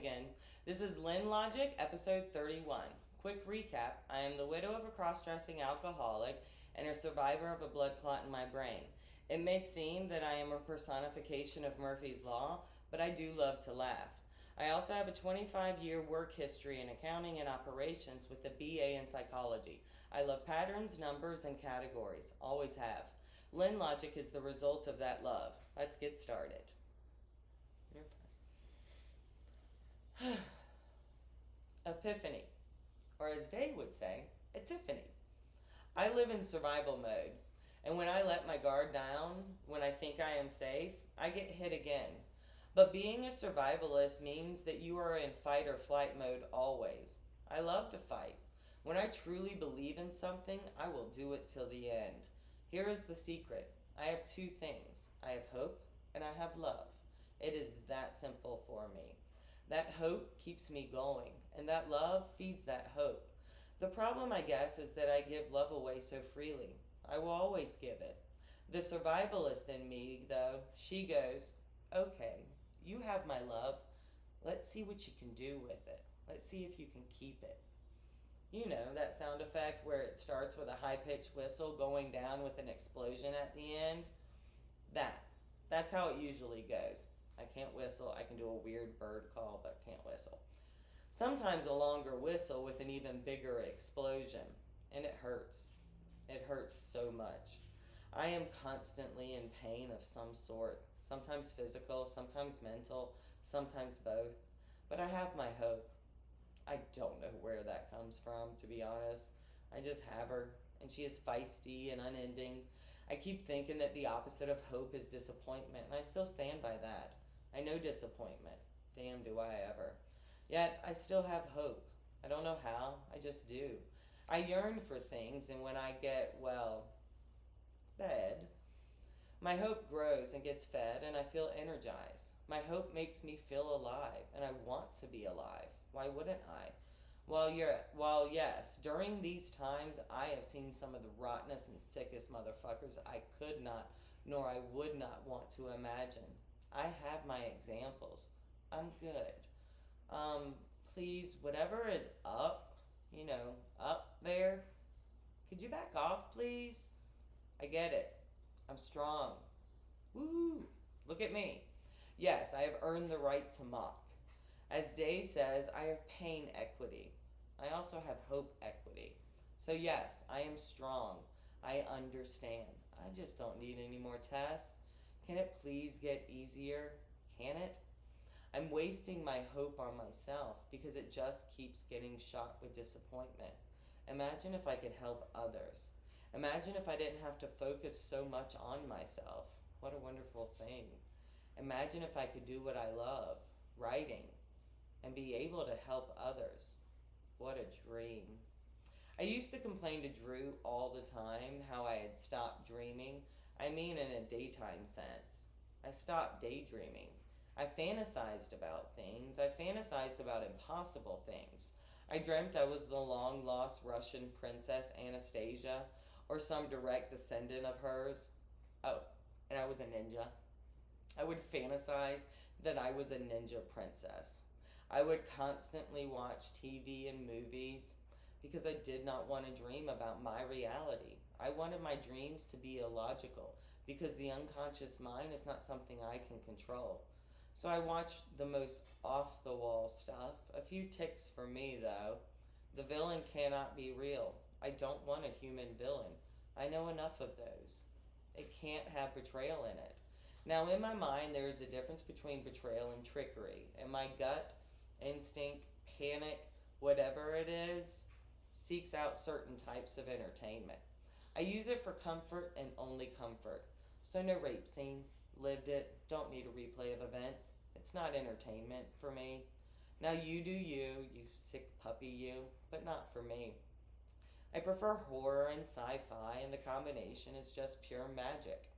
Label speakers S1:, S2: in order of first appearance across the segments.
S1: again. This is Lynn Logic, episode 31. Quick recap: I am the widow of a cross dressing alcoholic and a survivor of a blood clot in my brain. It may seem that I am a personification of Murphy's Law, but I do love to laugh. I also have a 25-year work history in accounting and operations with a BA in psychology. I love patterns, numbers, and categories. Always have. Lynn Logic is the result of that love. Let's get started. You're fine. Epiphany, or as Dave would say, a Tiffany. I live in survival mode, and when I let my guard down, when I think I am safe, I get hit again. But being a survivalist means that you are in fight or flight mode always. I love to fight. When I truly believe in something, I will do it till the end. Here is the secret. I have two things. I have hope and I have love. It is that simple for me. That hope keeps me going, and that love feeds that hope. The problem, I guess, is that I give love away so freely. I will always give it. The survivalist in me, though, she goes, okay, you have my love. Let's see what you can do with it. Let's see if you can keep it. You know, that sound effect where it starts with a high-pitched whistle going down with an explosion at the end? That's how it usually goes. I can't whistle. I can do a weird bird call, but can't whistle. Sometimes a longer whistle with an even bigger explosion. And it hurts. It hurts so much. I am constantly in pain of some sort. Sometimes physical, sometimes mental, sometimes both. But I have my hope. I don't know where that comes from, to be honest. I just have her, and she is feisty and unending. I keep thinking that the opposite of hope is disappointment, and I still stand by that. I know disappointment. Damn, do I ever. Yet, I still have hope. I don't know how, I just do. I yearn for things, and when I get, fed, my hope grows and gets fed, and I feel energized. My hope makes me feel alive, and I want to be alive. Why wouldn't I? Well, yes, during these times, I have seen some of the rottenest and sickest motherfuckers I could not, nor I would not want to imagine. I have my examples. I'm good. Please, whatever is up, up there, could you back off, please? I get it. I'm strong. Woo! Look at me. Yes, I have earned the right to mock. As Day says, I have pain equity. I also have hope equity. So yes, I am strong. I understand. I just don't need any more tests. Can it please get easier? Can it? I'm wasting my hope on myself because it just keeps getting shot with disappointment. Imagine if I could help others. Imagine if I didn't have to focus so much on myself. What a wonderful thing. Imagine if I could do what I love, writing, and be able to help others. What a dream. I used to complain to Drew all the time how I had stopped dreaming. I mean in a daytime sense. I stopped daydreaming. I fantasized about things. I fantasized about impossible things. I dreamt I was the long-lost Russian princess Anastasia, or some direct descendant of hers. Oh, and I was a ninja. I would fantasize that I was a ninja princess. I would constantly watch TV and movies because I did not want to dream about my reality. I wanted my dreams to be illogical because the unconscious mind is not something I can control. So I watched the most off-the-wall stuff. A few ticks for me, though. The villain cannot be real. I don't want a human villain. I know enough of those. It can't have betrayal in it. Now, in my mind, there is a difference between betrayal and trickery. And my gut, instinct, panic, whatever it is, seeks out certain types of entertainment. I use it for comfort and only comfort. So no rape scenes, lived it, don't need a replay of events. It's not entertainment for me. Now you do you sick puppy you, but not for me. I prefer horror and sci-fi, and the combination is just pure magic.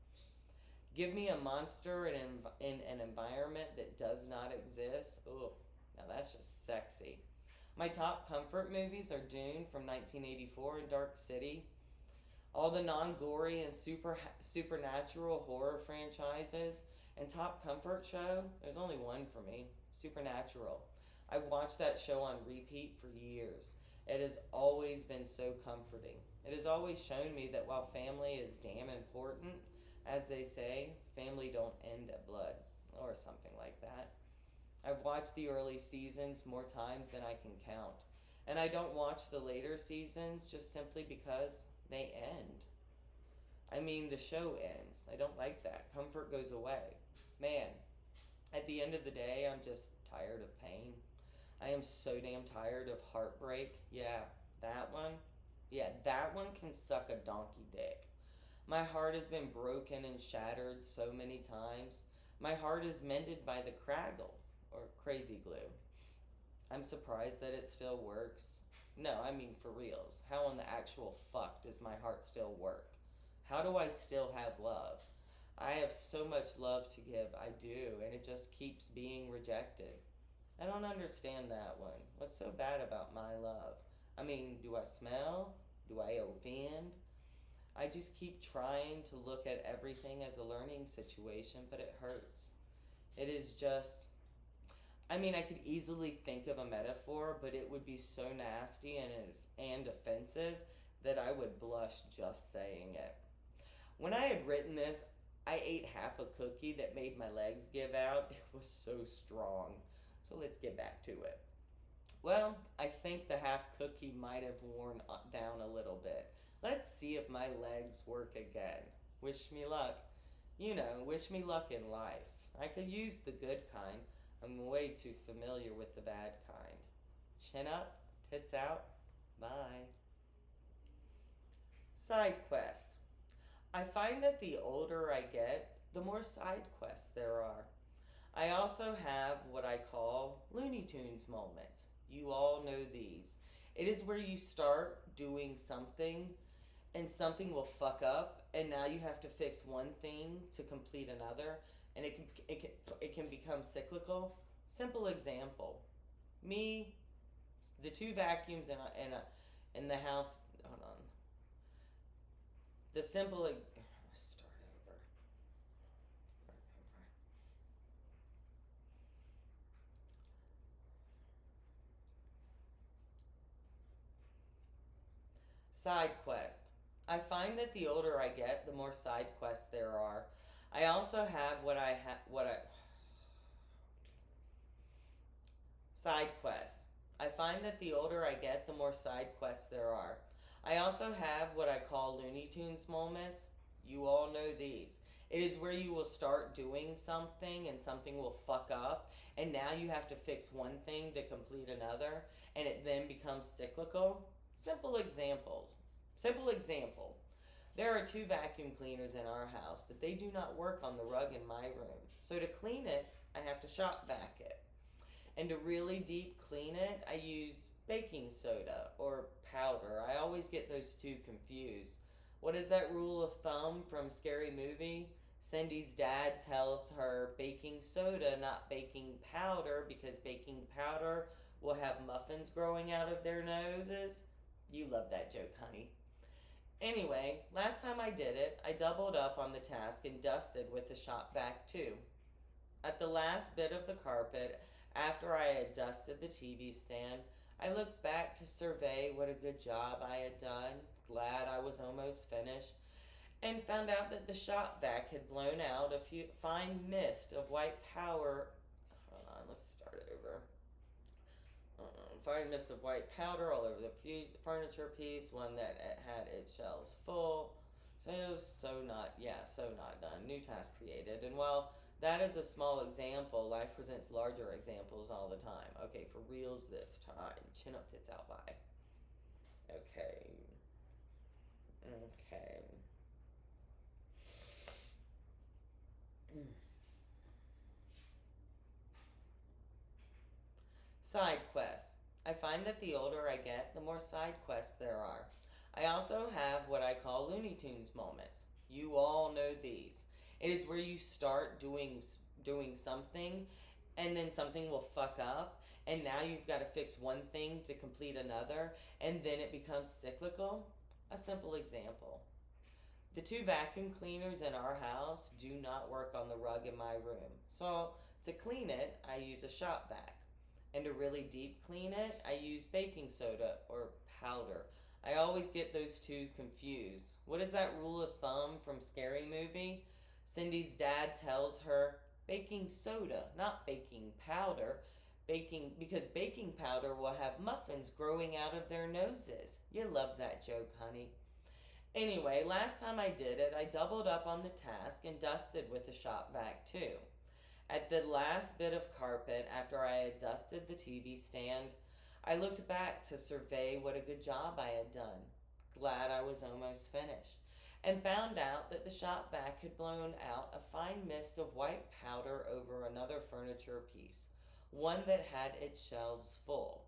S1: Give me a monster in an environment that does not exist. Ooh, now that's just sexy. My top comfort movies are Dune from 1984 and Dark City. All the non-gory and supernatural horror franchises. And top comfort show, there's only one for me, Supernatural. I've watched that show on repeat for years. It has always been so comforting. It has always shown me that while family is damn important, as they say, family don't end at blood, or something like that. I've watched the early seasons more times than I can count. And I don't watch the later seasons just simply because they end. I mean, the show ends. I don't like that. Comfort goes away. Man, at the end of the day, I'm just tired of pain. I am so damn tired of heartbreak. Yeah, that one. Yeah, that one can suck a donkey dick. My heart has been broken and shattered so many times. My heart is mended by the craggle, or crazy glue. I'm surprised that it still works. No, I mean for reals. How in the actual fuck does my heart still work? How do I still have love? I have so much love to give, I do, and it just keeps being rejected. I don't understand that one. What's so bad about my love? I mean, do I smell? Do I offend? I just keep trying to look at everything as a learning situation, but it hurts. It is just. I mean, I could easily think of a metaphor, but it would be so nasty and offensive that I would blush just saying it. When I had written this, I ate half a cookie that made my legs give out. It was so strong. So let's get back to it. Well, I think the half cookie might have worn down a little bit. Let's see if my legs work again. Wish me luck. You know, wish me luck in life. I could use the good kind. I'm way too familiar with the bad kind. Chin up, tits out, bye. Side quest. I find that the older I get, the more side quests there are. I also have what I call Looney Tunes moments. You all know these. It is where you start doing something and something will fuck up, and now you have to fix one thing to complete another, and it can become cyclical. Simple example: me, the two vacuums in the house. Hold on. The simple start over. Side quest. I find that the older I get, the more side quests there are. I also have what I Side quests. I find that the older I get, the more side quests there are. I also have what I call Looney Tunes moments. You all know these. It is where you will start doing something and something will fuck up, and now you have to fix one thing to complete another, and it then becomes cyclical. Simple example. There are two vacuum cleaners in our house, but they do not work on the rug in my room. So to clean it, I have to shop vac it. And to really deep clean it, I use baking soda or powder. I always get those two confused. What is that rule of thumb from Scary Movie? Cindy's dad tells her baking soda, not baking powder, because baking powder will have muffins growing out of their noses. You love that joke, honey. Anyway, last time I did it, I doubled up on the task and dusted with the shop vac too. At the last bit of the carpet, after I had dusted the TV stand, I looked back to survey what a good job I had done, glad I was almost finished, and found out that the shop vac had blown out a fine mist of white powder. Hold on, let's start over. Fine mist of white powder all over the furniture piece, one that had its shelves full. So not done. New task created. And while that is a small example, life presents larger examples all the time. Okay, for reals this time. Chin up, tits out, bye. Okay. Side quests. I find that the older I get, the more side quests there are. I also have what I call Looney Tunes moments. You all know these. It is where you start doing something, and then something will fuck up, and now you've got to fix one thing to complete another, and then it becomes cyclical. A simple example. The two vacuum cleaners in our house do not work on the rug in my room. So to clean it, I use a shop vac. And to really deep clean it, I use baking soda or powder. I always get those two confused. What is that rule of thumb from Scary Movie? Cindy's dad tells her baking soda, not baking powder. Baking because baking powder will have muffins growing out of their noses. You love that joke, honey. Anyway, last time I did it, I doubled up on the task and dusted with the shop vac too. At the last bit of carpet, after I had dusted the TV stand, I looked back to survey what a good job I had done. Glad I was almost finished. And found out that the shop vac had blown out a fine mist of white powder over another furniture piece, one that had its shelves full.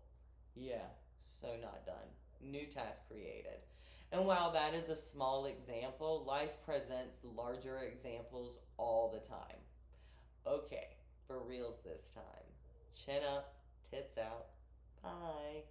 S1: Yeah, so not done. New task created. And while that is a small example, life presents larger examples all the time. Okay, for reals this time. Chin up, tits out. Bye.